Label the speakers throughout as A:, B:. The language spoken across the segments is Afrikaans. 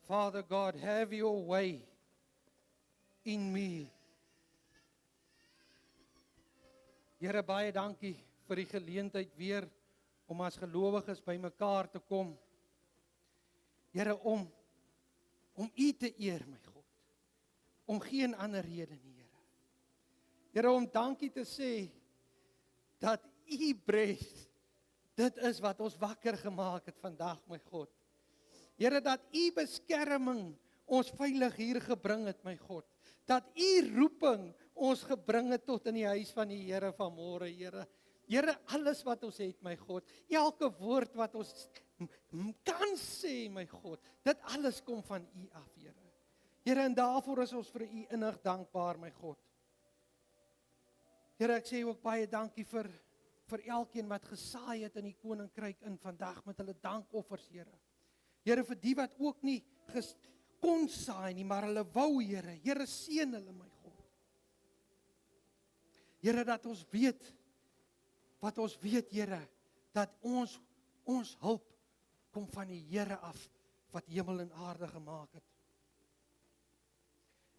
A: Father God, have your way in me. Here, baie dankie vir die geleentheid weer om as gelowiges by mekaar te kom. Here, om U te eer, my God. Om geen ander rede nie, Here. Here, om dankie te sê dat U breath, dit is wat ons wakker gemaak het vandag, my God. Here, dat U beskerming ons veilig hier gebring het, my God. Dat U roeping ons gebring het tot in die huis van die Here vanmôre, Here. Here, alles wat ons het, my God, elke woord wat ons kan sê, my God, dit alles kom van U af, Here. Here, en daarvoor is ons vir U innig dankbaar, my God. Here, ek sê ook baie dankie vir elkeen wat gesaai het in die koninkryk in vandag met hulle dankoffers, Here. Here, vir die wat ook nie kon saai nie, maar hulle wou, Here. Here, seën hulle, my God. Here, dat ons weet, wat ons weet, Here, dat ons hulp kom van die Here af, wat hemel en aarde gemaak het.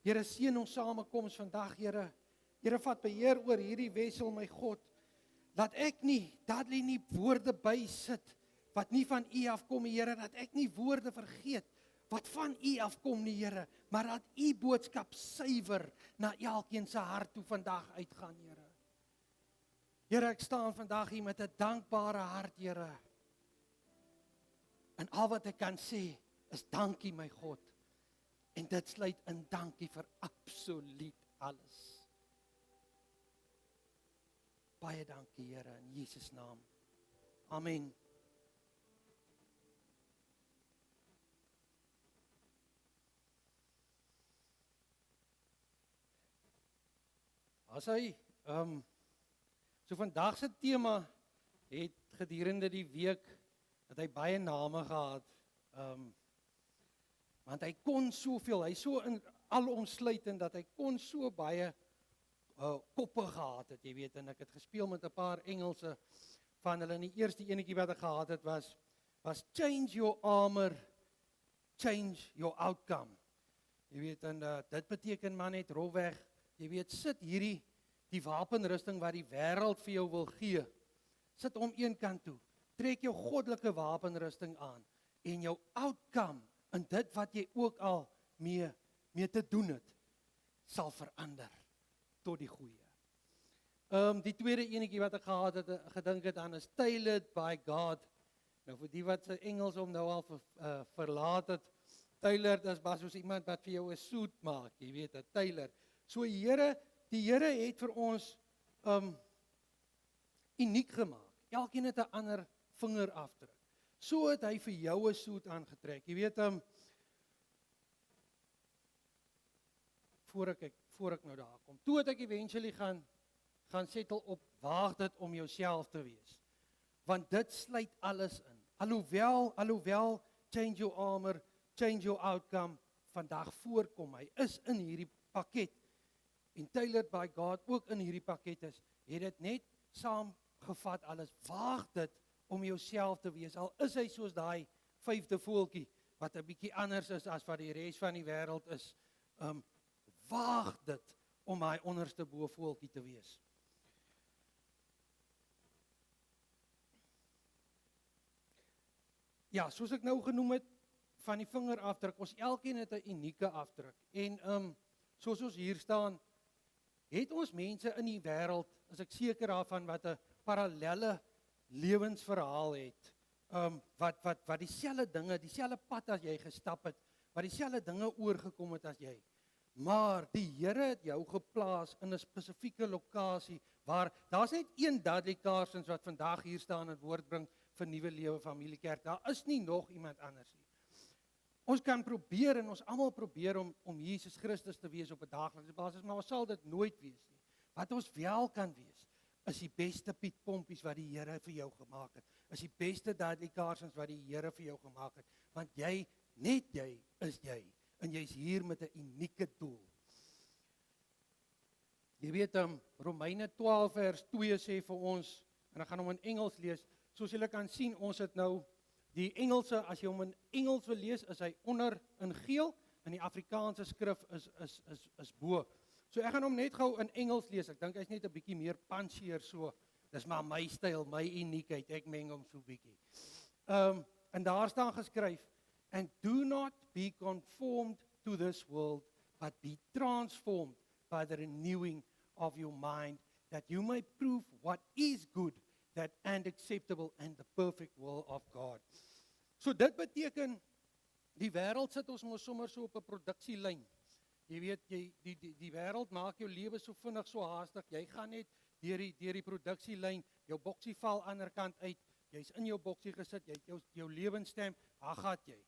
A: Here, seën ons samekoms vandag, Here. Here, vat beheer oor hierdie wessel, my God. Dat ek nie, Dudley nie woorde bysit, wat nie van U afkom, Here, dat ek nie woorde vergeet, wat van U afkom nie, Here, maar dat U boodskap suiwer na elkeen se hart toe vandag uitgaan, Here. Here, ek staan vandag hier met 'n dankbare hart, Here. En al wat ek kan sê, is dankie, my God. En dit sluit in dankie vir absoluut alles. Baie dankie, Here, in Jesus naam. Amen. As hy, so vandag se tema het gedurende die week, dat hy baie name gehad, want hy kon soveel, hy so alomsluitend, dat hy kon so baie koppe gehad het, jy weet, en ek het gespeel met 'n paar Engelse van hulle, en die eerste enetjie wat ek gehad het was change your armor, change your outcome. Jy weet, en dit beteken maar net rolweg, jy weet, sit die wapenrusting wat die wêreld vir jou wil gee, sit hom een kant toe, trek jou goddelike wapenrusting aan, en jou outcome, in dit wat jy ook al mee te doen het, sal verander tot die goeie. Die tweede enetjie wat ek gehad het, gedink het aan, is tailored by God. Nou vir die wat sy Engels hom nou al verlaat het, tailored is maar soos iemand wat vir jou 'n suit maak, jy weet, 'n tailor. So die Here het vir ons uniek gemaak. Elkeen het 'n ander vingerafdruk. So het hy vir jou 'n suit aangetrek. Jy weet, voor ek nou daar kom. Toe het ek eventually gaan settle op, waag dit om jouself te wees. Want dit sluit alles in. Alhoewel change your armor, change your outcome vandag voorkom. Hy is in hierdie pakket. En tailored by God ook in hierdie pakket is, het dit net saamgevat alles. Waag dit om jouself te wees. Al is hy soos daai 5de voeltjie, wat 'n bietjie anders is as wat die res van die wêreld is. Waag dit om hy onderste bo voeltjie te wees. Ja, soos ek nou genoem het, van die vingerafdruk, ons elkeen het 'n unieke afdruk. En soos ons hier staan, het ons mense in die wêreld, as ek seker daarvan, wat 'n parallelle lewensverhaal het, wat dieselfde dinge, dieselfde pad as jy gestap het, wat dieselfde dinge oorgekom het as jy. Maar die Here het jou geplaas in 'n spesifieke lokasie, waar, daar's net een Dudley Carsons wat vandag hier staan en woord bring vir Nuwe Lewe Familiekerk. Daar is nie nog iemand anders nie. Ons kan probeer, en ons almal probeer om Jesus Christus te wees op 'n daaglikse basis, maar ons sal dit nooit wees nie. Wat ons wel kan wees, is die beste Piet Pompies wat die Here vir jou gemaak het. Is die beste Dudley Carsons wat die Here vir jou gemaak het. Want net jy is jy. En jy's hier met 'n unieke doel. Jy weet, Romeine 12 vers 2 sê vir ons, en ek gaan hom in Engels lees, soos julle kan sien, ons het nou Die Engelse, as jy hom in Engels wil lees, is hy onder in geel, en die Afrikaanse skrif is bo. So ek gaan hom net gou in Engels lees. Ek dink hy's net 'n bietjie meer punchier so. Dis maar my styl, my uniekheid. Ek meng hom so bietjie. En daar staan geskryf, and do not be conformed to this world, but be transformed by the renewing of your mind, that you may prove what is good, that and acceptable and the perfect will of God. So dit beteken, die wêreld sit ons mos sommer so op 'n produksielyn. Jy weet, die wêreld maak jou lewe so vinnig, so haastig. Jy gaan net deur die produksielyn, jou boksie val aan die ander kant uit. Jy's in jou boksie gesit, jy het jou lewensstamp, daar gaan jy.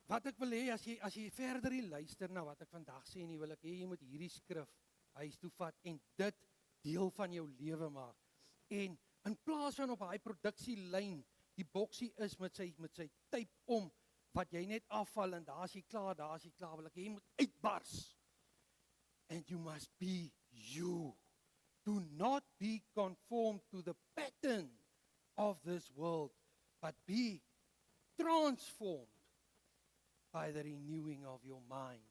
A: Wat ek wil hê, as jy verder luister na wat ek vandag sê, nie wil ek hê jy moet hierdie skrif huis toe vat en dit deel van jou lewe maak. En in plaas van op daai produksielyn, die boksie is met sy typ om, wat jy net afval en daar is jy klaar, wil ek hê jy moet uitbars. And you must be you. Do not be conformed to the pattern of this world, but be transformed by the renewing of your mind.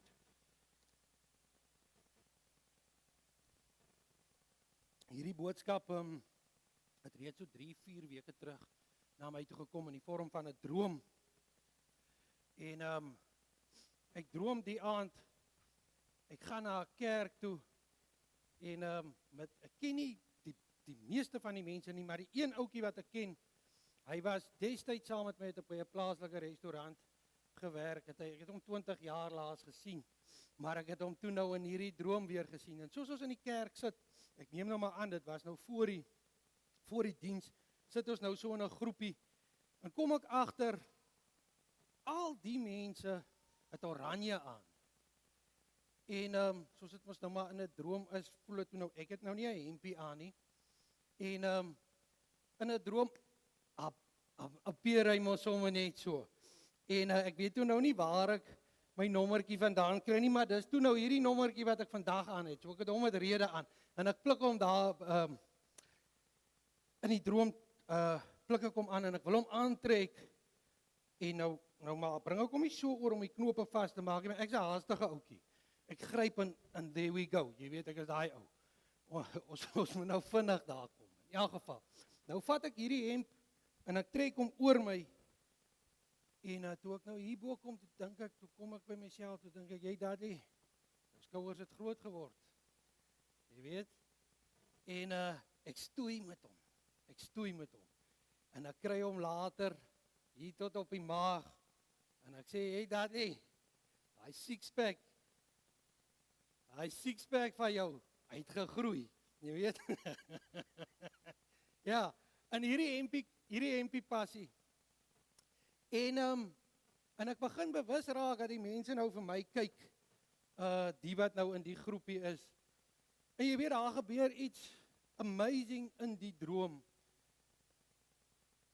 A: Hierdie boodskap het reeds so 3-4 weke terug na my toe gekom in die vorm van 'n droom. En ek droom die aand, ek gaan na 'n kerk toe en ek ken nie die meeste van die mense nie, maar die een ouetjie wat ek ken, hy was destyds saam met my op 'n plaaslike restaurant gewerk. Ek het hom 20 jaar laas gesien, maar ek het hom toe nou in hierdie droom weer gesien. En soos ons in die kerk sit, ek neem nou maar aan, dit was nou voor die diens, sit ons nou so in 'n groepie, en kom ek agter, al die mense het oranje aan. En soos dit mos nou maar in 'n droom is, voel dit nou, ek het nou nie 'n hempie aan nie. En in 'n droom appear hy mos sommer net so. En ek weet toe nou nie waar ek my nommertjie vandaan kry nie, maar dis toe nou hierdie nommertjie wat ek vandag aan het. So ek het hom met rede aan. En ek pluk hom daar in die droom pluk ek hom aan en ek wil hom aantrek. En nou maar bring ek hom nie so oor om die knope vas te maak nie, maar ek's 'n haastige ouetjie. Ek gryp en there we go. Jy weet, ek is daai ou. Ons moet nou vinnig daar kom. In elk geval. Nou vat ek hierdie hemp en ek trek hom oor my. En toe ek nou hierbo kom, toe kom ek by myself, toe dink ek, jy daddy, jou skouers het groot geword. Jy weet? En ek stoei met hom. En ek kry hom later hier tot op die maag. En ek sê, hey daddy, hy six-pack van jou, hy het gegroei. Jy weet? Ja, en hierdie hempie passie. En ek begin bewus raak dat die mense nou vir my kyk, die wat nou in die groepie is. En jy weet, daar gebeur iets amazing in die droom.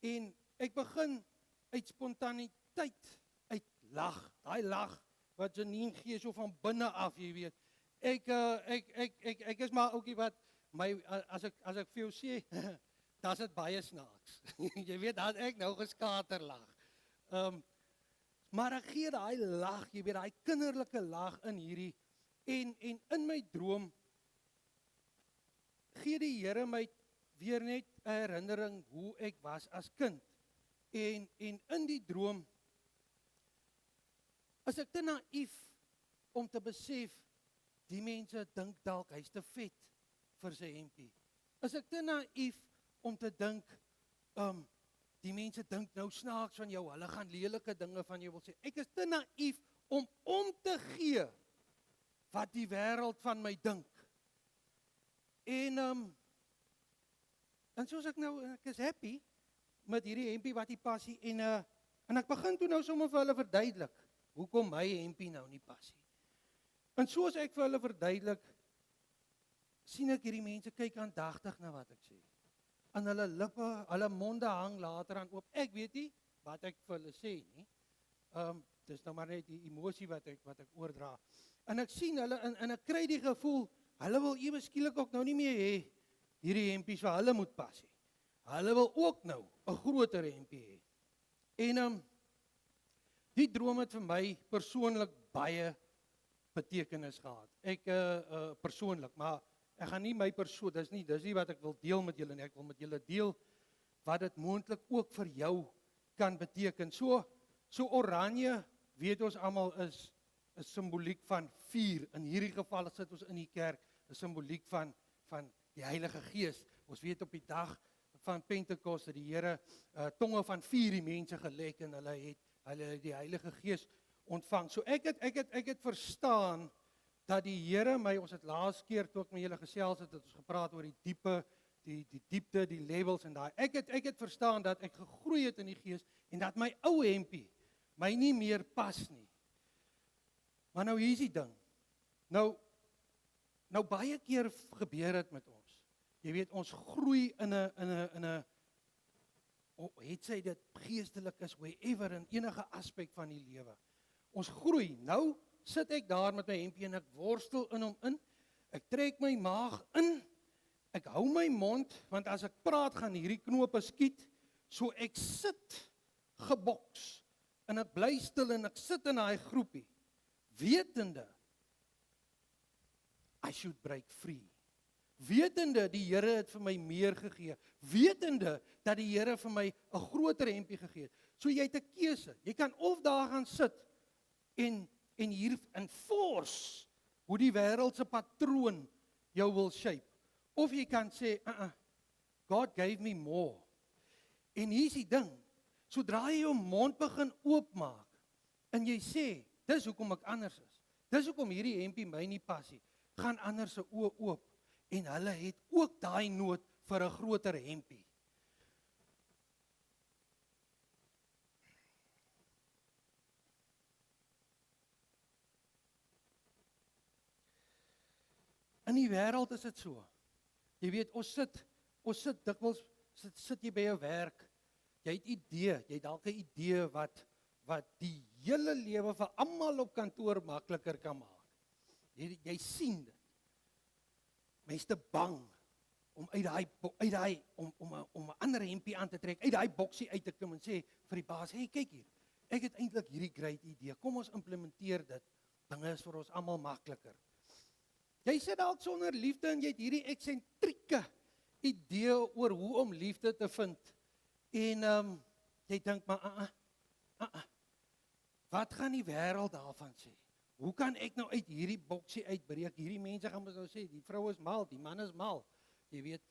A: En ek begin uit spontaniteit, uit lag, daai lag wat Janine gee so van binne af, jy weet. Ek is maar ouetjie wat as ek vir jou sê, dan is dit baie snaaks. Jy weet, dan ek nou geskaterlag. Maar ek gee daai lag, jy weet, daai kinderlike lag in hierdie, en in my droom gee die Here my weer net 'n herinnering hoe ek was as kind. En in die droom is ek te naïef om te besef, die mense dink dalk hy's te vet vir sy hempie. Is ek te naïef om te dink, die mense dink nou snaaks van jou, hulle gaan lelike dinge van jou wil sê. Ek is te naïef om te gee wat die wêreld van my dink. En soos ek is happy met hierdie hempie wat nie passie, en ek begin toe nou sommer vir hulle verduidelik, hoekom my hempie nou nie passie. En soos ek vir hulle verduidelik, sien ek hierdie mense kyk aandagtig na wat ek sê. En hulle lippe, hulle monde hang later aan oop. Ek weet nie wat ek vir hulle sê nie. Dis nou maar net die emosie wat ek oordra. En ek sien hulle, en ek kry die gevoel, hulle wil ewe skielik ook nou nie meer hê, hierdie hempies vir hulle moet pas hê. Hulle wil ook nou 'n groter hempie hê. En die droom het vir my persoonlik baie betekenis gehad. Ek persoonlik, maar ek gaan nie my persoon, dis nie wat ek wil deel met julle nie. Ek wil met julle deel wat dit moontlik ook vir jou kan beteken. So oranje, weet ons almal, is 'n simboliek van vuur. In hierdie geval sit ons in die kerk, 'n simboliek van die Heilige Gees. Ons weet op die dag van Pentekos het die Here tonge van vuur die mense gelek en hulle het die Heilige Gees ontvang. So ek het verstaan dat die Here my, ons het laas keer toe ek met julle gesels het ons gepraat oor die diepe, die diepte, die levels en daai. Ek het verstaan dat ek gegroei het in die Gees en dat my ou hempie my nie meer pas nie. Maar nou hier is die ding. Nou baie keer gebeur dit met ons. Jy weet, ons groei in 'n het sy dit geestelik is, wherever, in enige aspek van die lewe. Ons groei. Nou sit ek daar met my hempie en ek worstel in hom in. Ek trek my maag in. Ek hou my mond, want as ek praat gaan hierdie knope skiet. So ek sit geboks en ek bly stil en ek sit in daai groepie, wetende I should break free. Wetende die Here het vir my meer gegee, wetende dat die Here vir my 'n groter hempie gegee het. So jy het 'n keuse. Jy kan of daar gaan sit en hier enforce hoe die wêreld se patroon jou wil shape. Of jy kan sê, God gave me more. En hier is die ding. Sodra jy jou mond begin oopmaak en jy sê, dis hoekom ek anders is. Dis hoekom hierdie hempie my nie pas nie. Gaan ander se oë oop en hulle het ook daai nood vir 'n groter hempie. In die wêreld is dit so. Jy weet, ons sit dikwels sit jy by 'n werk. Jy het idee, jy het dalk 'n idee wat die hele lewe vir almal op kantoor makliker kan maak. Jy sien dit. Mense te bang om om 'n ander hempie aan te trek, uit daai boksie uit te kom en sê vir die baas, "Hey, kyk hier. Ek het eintlik hierdie great idee. Kom ons implementeer dit. Dinge is vir ons almal makliker." Jy sit dalk sonder liefde en jy het hierdie eksentrieke idee oor hoe om liefde te vind. En jy dink maar wat gaan die wêreld daarvan sê? Hoe kan ek nou uit hierdie boksie uitbreek? Hierdie mense gaan mos nou sê, die vrou is mal, die man is mal. Jy weet.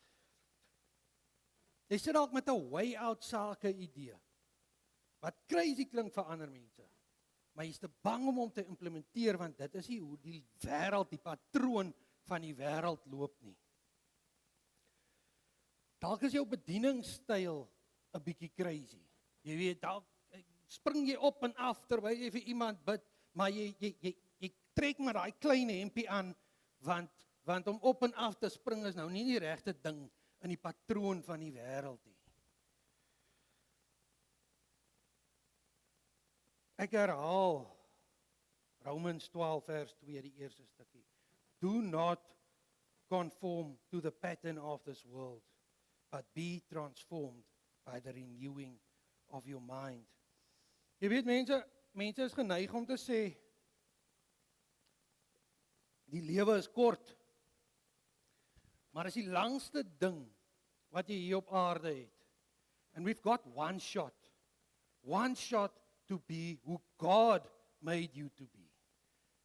A: Jy sit dalk met 'n way out sake idee. Wat crazy klink vir ander mense. Maar jy's te bang om hom te implementeer want dit is nie hoe die wêreld, die patroon van die wêreld loop nie. Dalk is jou bedieningsstyl 'n bietjie crazy. Jy weet, dalk spring jy op en af terwyl jy vir iemand bid, maar jy trek maar daai klein hempie aan want om op en af te spring is nou nie die regte ding in die patroon van die wêreld nie. Ek herhaal Romans 12 vers 2 die eerste stukkie. Do not conform to the pattern of this world, but be transformed by the renewing of your mind. Jy weet mense is geneig om te sê die lewe is kort. Maar is die langste ding wat jy hier op aarde het. And we've got one shot to be who God made you to be.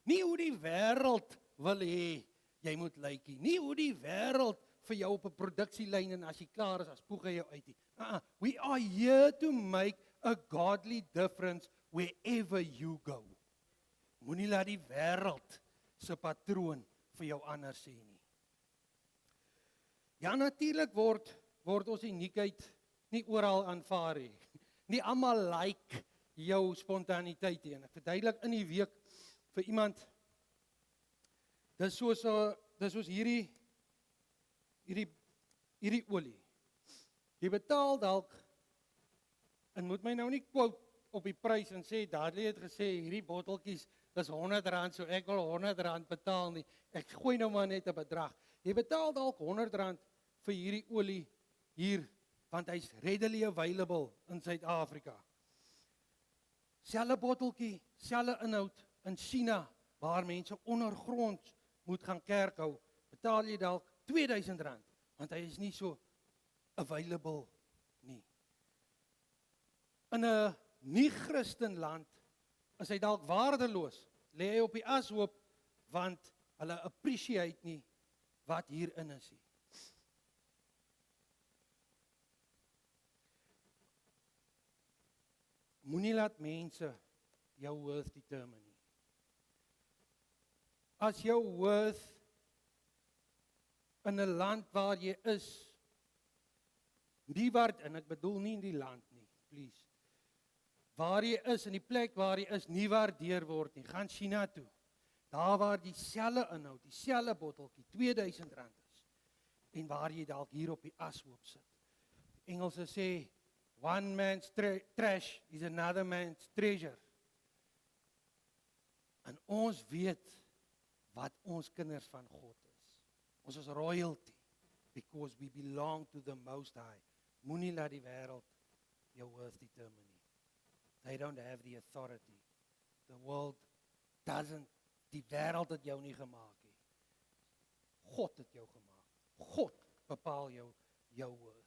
A: Nie hoe die wêreld wil hê jy moet lyk nie. Nie hoe die wêreld vir jou op 'n produksielyn en as jy klaar is, as spoeg hy jou uit nie. We are here to make a godly difference wherever you go. Moenie laat die wêreld se patroon vir jou anders sê nie. Ja, natuurlik word ons uniekheid nie oral aanvaar nie. Nie almal like jou spontaniteit nie. En ek verduidelik in die week vir iemand, dis soos hierdie olie. Jy betaal dalk, en moet my nou nie quote op die prys en sê, Dudley het gesê, hierdie botteltjies is R100, so ek wil R100 betaal nie. Ek gooi nou maar net 'n bedrag. Jy betaal dalk R100 vir hierdie olie hier want hy's readily available in Suid-Afrika. Selfe botteltjie, selfe inhoud in China, waar mense ondergronds moet gaan kerk hou, betaal jy dalk R2000, want hy is nie so available nie. In 'n nie-Christenland is hy dalk waardeloos, lê hy op die ashoop, want hulle appreciate nie wat hierin is nie. Moenie laat mense jou worth determine nie. As jou worth in 'n land waar jy is, nie waard, en ek bedoel nie in die land nie, please. Waar jy is, in die plek waar jy is, nie waardeer word nie, gaan China toe. Daar waar dieselfde inhoud, dieselfde botteltjie, R2000 is. En waar jy dalk hier op die ashoop sit. Engelse sê, one man's trash is another man's treasure. En ons weet wat ons kinders van God is. Ons is royalty, because we belong to the Most High. Moenie laat die wêreld jou worth determine nie. They don't have the authority. The world doesn't. Die wêreld het jou nie gemaak nie. God het jou gemaak. God bepaal jou worth.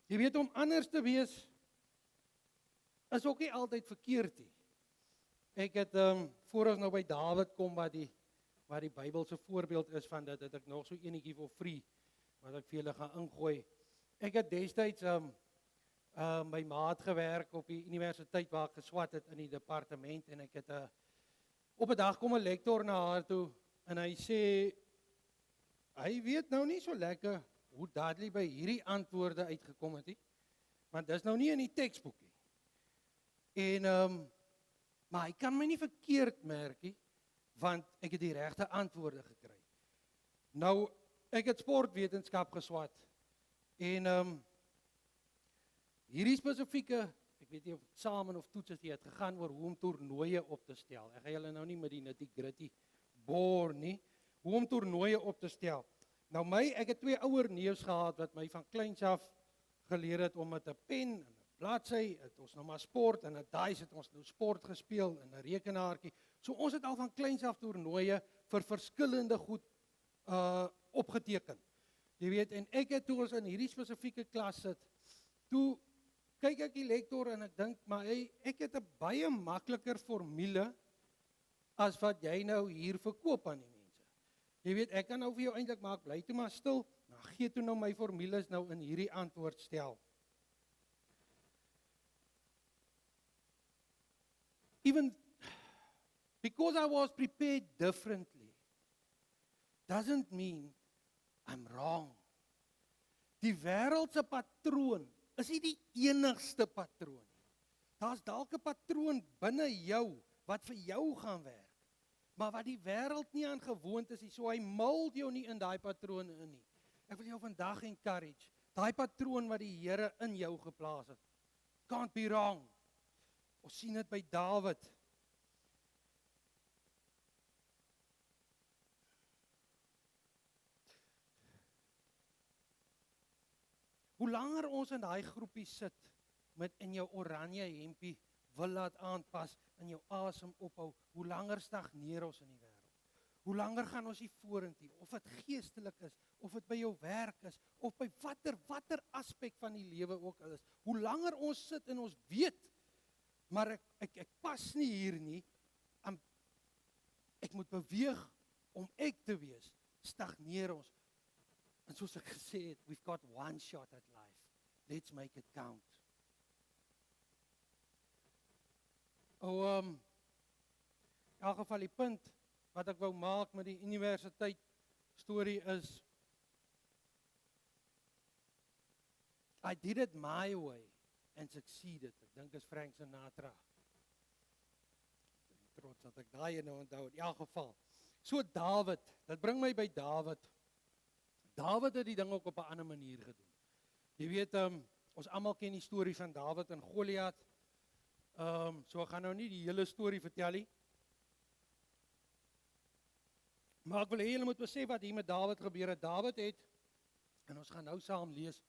A: Jy weet, om anders te wees is ook nie altyd verkeerd nie. Ek het voor ons nou by Dawid kom wat die Bybelse voorbeeld is van dit, het ek nog so enetjie for free wat ek vir julle gaan ingooi. Ek het destyds by maat gewerk op die universiteit waar ek geswat het in die departement, en ek het op 'n dag kom 'n lektor na haar toe en hy sê hy weet nou nie so lekker hoe Dudley by hierdie antwoorde uitgekom het nie, want dis nou nie in die teksboek nie. En maar hy kan my nie verkeerd merk nie, want ek het die regte antwoorde gekry. Nou, ek het sportwetenskap geswat, en hierdie spesifieke, ek weet nie of eksamen of toets is, het gegaan oor hoe om toernooie op te stel. Ek gaan julle nou nie met die nitty-gritty boor nie, hoe om toernooie op te stel. Nou ek het 2 ouer neefs gehad wat my van kleins af geleer het om met 'n pen en 'n bladsy, het ons nou maar sport, en 'n dice het ons nou sport gespeel, en 'n rekenaartjie. So ons het al van kleins af toernooie vir verskillende goed opgeteken. Jy weet, en ek het toe ons in hierdie spesifieke klas sit, toe kyk ek die lektor en ek dink, maar ek het 'n baie makliker formule as wat jy nou hier verkoop aan die mense. Jy weet, ek kan nou vir jou eintlik maak, bly toe maar stil, nou gee toe nou my formules nou in hierdie antwoord stel. Even because I was prepared differently, doesn't mean I'm wrong. Die wêreldse patroon is nie die enigste patroon nie. Daar's dalk 'n patroon binne jou wat vir jou gaan werk, maar wat die wêreld nie aan gewoond is nie, so hy mold jou nie in daai patroon in nie. Ek wil jou vandag encourage, daai patroon wat die Here in jou geplaas het, can't be wrong. Ons sien dit by Dawid. Hoe langer ons in daai groepie sit, met in jou oranje hempie wil laat aanpas, in jou asem ophou, hoe langer stagneer ons in die wêreld. Hoe langer gaan ons nie vorentoe, of dit geestelik is, of dit by jou werk is, of by watter aspek van die lewe ook al is. Hoe langer ons sit en ons weet, maar ek pas nie hier nie, ek moet beweeg om ek te wees, stagneer ons. En soos ek gesê het, we've got one shot at life. Let's make it count. In elk geval die punt wat ek wou maak met die universiteit storie is, I did it my way and succeeded. Ek dink is Frank Sinatra. Trots dat ek daai nou onthou, in elk geval. So Dawid, dit bring my by Dawid. Dawid het die ding ook op 'n ander manier gedoen. Jy weet, ons almal ken die storie van Dawid en Goliat. So ek gaan nou nie die hele storie vertel nie. Maar ek wil hê julle moet besef wat hier met Dawid gebeur het. Dawid het En ons gaan nou saam lees.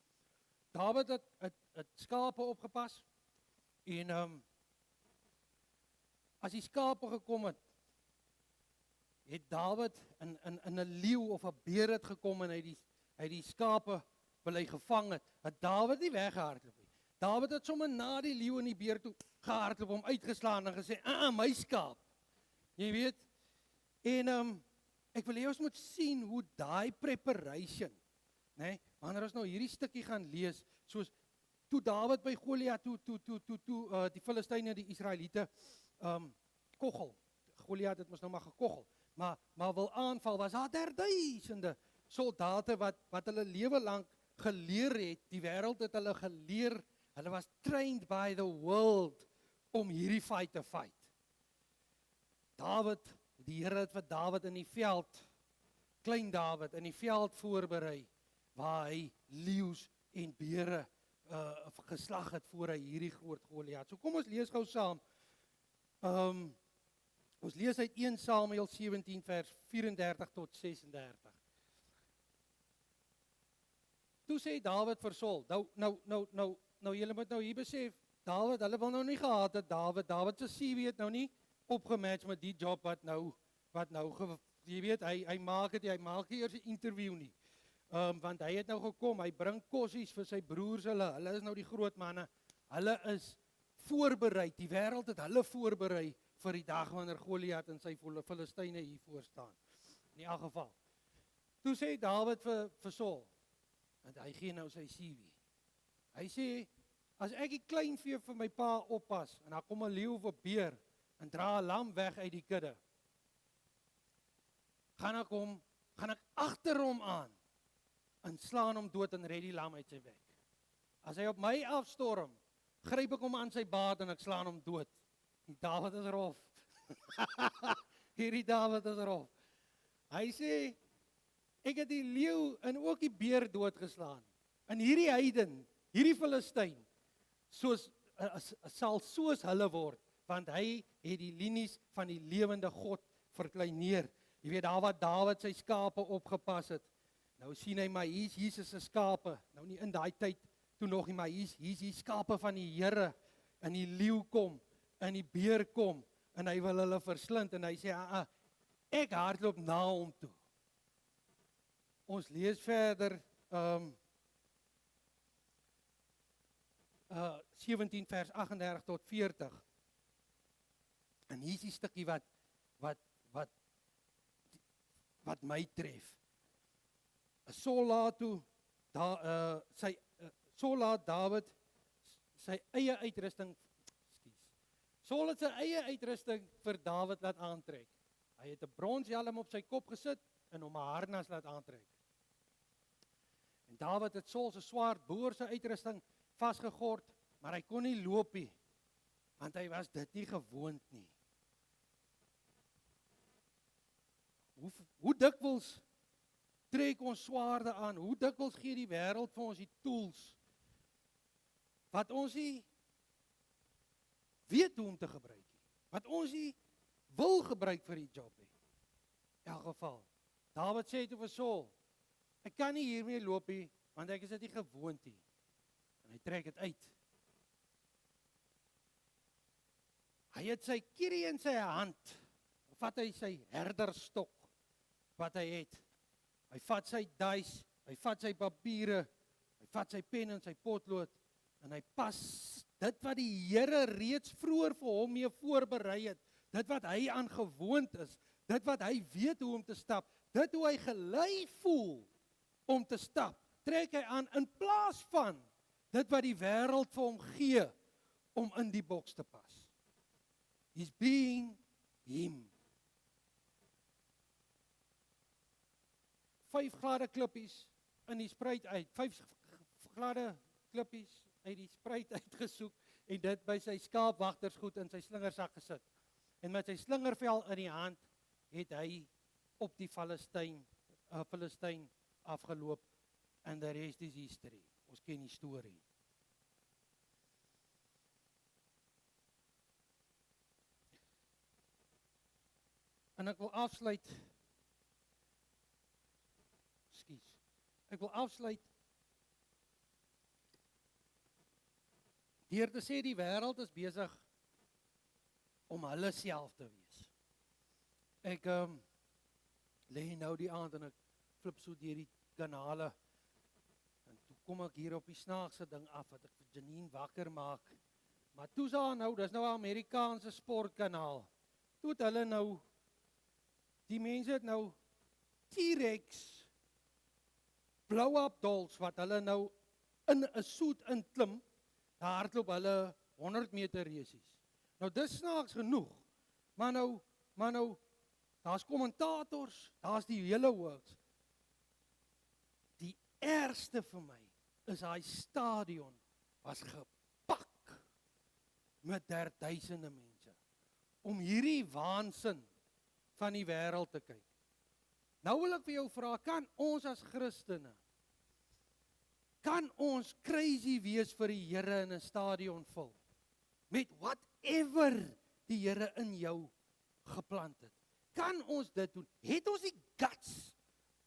A: Dawid het skape opgepas en as die skape gekom het Dawid in 'n leeu of 'n beer het gekom en hy die skape wil hy gevang het Dawid nie weggehardloop nie. Dawid het sommer na die leeu en die beer toe gehardloop, hom uitgeslaan en gesê, my skaap. Jy weet, en ek wil hê ons moet sien hoe daai preparation, né, wanneer ons nou hierdie stukkie gaan lees, soos toe Dawid by Goliat, toe die Filistyne die Israeliete koggel. Goliat het mos nou maar gekoggel, maar wil aanval, was daar 1000 soldate wat hulle lewe lank geleer het, die wêreld het hulle geleer, hulle was trained by the world om hierdie fight te fight. Dawid, die Here het vir Dawid in die veld, klein Dawid in die veld voorberei, waar hy leeu's en beere geslag het voor hy hierdie groot Goliat. So kom ons lees gou saam. Ons lees uit 1 Samuel 17 vers 34 tot 36. Toe sê Dawid vir Saul, nou julle moet nou hier besef, Dawid, hulle wil nou nie gehad het Dawid se CV het nou nie opgematch met die job wat nou jy weet, hy maak nie eers 'n interview nie. Want hy het nou gekom, hy bring kossies vir sy broers, hulle is nou die groot manne, hulle is voorberei, die wêreld het hulle voorberei vir die dag wanneer Goliat en sy Filistyne hier voor staan. In elk geval. Toe sê Dawid vir Saul, en hy gee nou sy CV. Hy sê, as ek die kleinvee vir my pa oppas, en dan kom 'n leeu of 'n beer, en dra 'n lam weg uit die kudde, gaan ek agter hom aan, en slaan hom dood en red die lam uit sy bek. As hy op my afstorm, gryp ek hom aan sy baard en ek slaan hom dood. Die Dawid is rof. Hierdie Dawid is rof. Hy sê, ek het die leeu en ook die beer doodgeslaan. En hierdie heiden, hierdie Filistyn, sal soos hulle word, want hy het die linies van die lewende God verkleineer. Jy weet, daar wat Dawid sy skape opgepas het, nou sien hy maar, hier's Jesus se skape, nou nie in daai tyd, toe nog nie, maar hier's die skape van die Here, en die leeu kom, en die beer kom, en hy wil hulle verslind, en hy sê, ek hardloop na hom toe. Ons lees verder, 17 vers 38 tot 40, en hier is die stukkie wat my tref. Saul laat Dawid sy eie uitrusting, Saul het sy eie uitrusting vir Dawid laat aantrek. Hy het 'n bronshelm op sy kop gesit en hom 'n harnas laat aantrek. En Dawid het Saul se swaard boer sy uitrusting vasgegord, maar hy kon nie loop nie, want hy was dit nie gewoond nie. Hoe dikwels trek ons swaarde aan, hoe dikwels gee die wêreld vir ons die tools, wat ons nie weet hoe om te gebruik nie, wat ons nie wil gebruik vir die job nie. In elk geval, Dawid sê toe vir Saul, ek kan nie hiermee loop nie, want ek is dit nie gewoond nie. En hy trek dit uit. Hy het sy kierie in sy hand, vat hy sy herderstok, wat hy het. Hy vat sy duis, hy vat sy papiere, hy vat sy pen en sy potlood, en hy pas dit wat die Here reeds vroeër vir hom mee voorberei het, dit wat hy aan gewoond is, dit wat hy weet hoe om te stap, dit hoe hy gelei voel om te stap, trek hy aan in plaas van dit wat die wêreld vir hom gee om in die boks te pas. He's being him. 5 gladde klippies in die spruit uit, 5 gladde klippies uit die spruit uitgesoek en dit by sy skaapwagtersgoed in sy slingersak gesit. En met sy slingervel in die hand het hy op die Filistyn afgeloop, and the rest is history. Ons ken die storie. En ek wil afsluit. Ekskuus. Ek wil afsluit deur te sê die wêreld is besig om hulle self te wees. Ek lê nou die aand en ek flip so deur die kanale en toe kom ek hier op die snaakse ding af wat ek vir Janine wakker maak. Maar toe sa nou, dis nou 'n Amerikaanse sportkanaal. Toe het hulle nou die mense het nou T-Rex blow-up dolls wat hulle nou in 'n soet inklim, daar hardloop hulle 100 meter resies. Nou dis snaaks genoeg. Maar nou daar's kommentators, daar's die hele works. Die ergste vir my is daai stadion was gepak met 10.000 mense om hierdie waansin van die wêreld te kyk. Nou wil ek vir jou vra, kan ons as Christene, kan ons crazy wees vir die Here in 'n stadion vul? Met whatever die Here in jou geplant het. Kan ons dit doen? Het ons die guts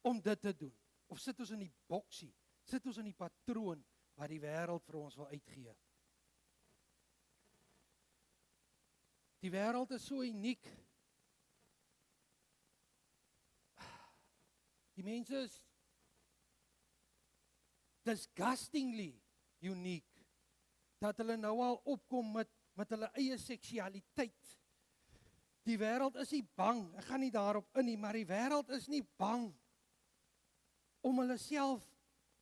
A: om dit te doen? Of sit ons in die boksie? Sit ons in die patroon wat die wêreld vir ons wil uitgee? Die wêreld is so uniek. Die mense is disgustingly uniek dat hulle nou al opkom met hulle eie seksualiteit. Die wêreld is nie bang, ek gaan nie daarop in nie, maar die wêreld is nie bang om hulle self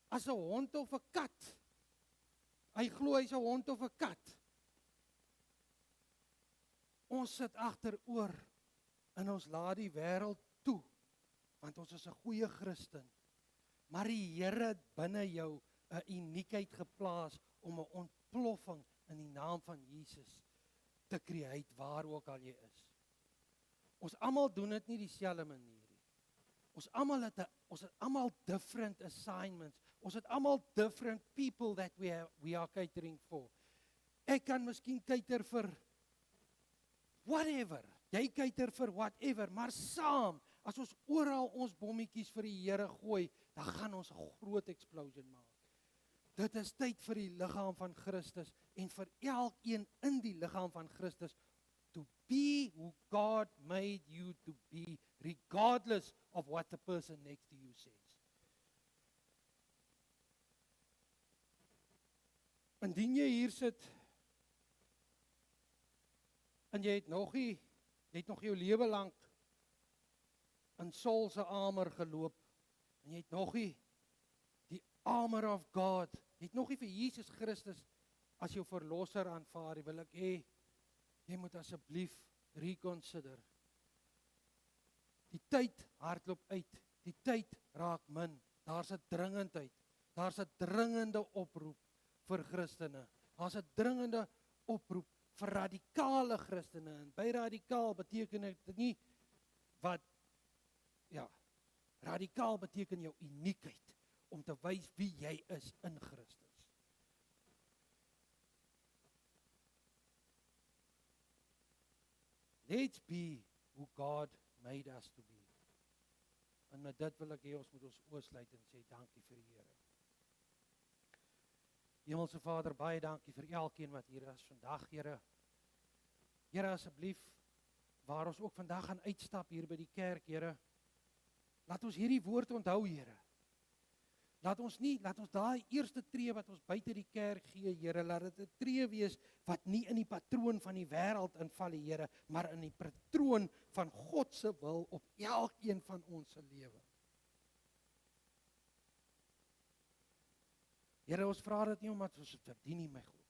A: as 'n hond of 'n kat. Hy glo hy's 'n hond of 'n kat. Ons sit agteroor en ons laat die wêreld toe, want ons is 'n goeie Christen. Maar die Here het binne jou 'n uniekheid geplaas om 'n ontploffing in die naam van Jesus te create waar ook al jy is. Ons almal doen dit nie dieselfde manier nie. Ons het almal different assignments. Ons het almal different people that we are catering for. Ek kan miskien cater vir whatever. Jy cater vir whatever, maar saam, as ons oral ons bommetjies vir die Here gooi, dan gaan ons 'n groot explosion maak. Dit is tyd vir die liggaam van Christus en vir elkeen in die liggaam van Christus to be who God made you to be, regardless of what the person next to you says. Indien jy hier sit en jy het nog jou lewe lank in Saul se armor geloop en jy het nog nie die armor of God, jy het nog nie vir Jesus Christus as jou verlosser aanvaar nie, wil ek hê jy moet asseblief reconsider. Die tyd hardloop uit, die tyd raak min, daar's 'n dringendheid, daar's 'n dringende oproep vir Christene, daar's 'n dringende oproep vir radikale Christene, en by radikaal beteken dit nie wat, radikaal beteken jou uniekheid, om te wys wie jy is in Christus. Let's be who God made us to be. En met dit wil ek hê ons moet ons oë sluit en sê dankie vir die Here. Hemelse Vader, baie dankie vir elkeen wat hier is vandag, Here. Here, asseblief, waar ons ook vandag gaan uitstap hier by die kerk, Here, laat ons hierdie woord onthou, Here. Laat ons daai eerste tree wat ons buite die kerk gee, Here, laat dit 'n tree wees wat nie in die patroon van die wêreld inval, Here, maar in die patroon van God se wil op elkeen van ons se lewe. Here, ons vra dit nie omdat ons dit verdien nie, my God.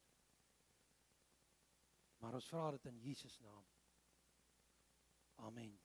A: Maar ons vra dit in Jesus naam. Amen.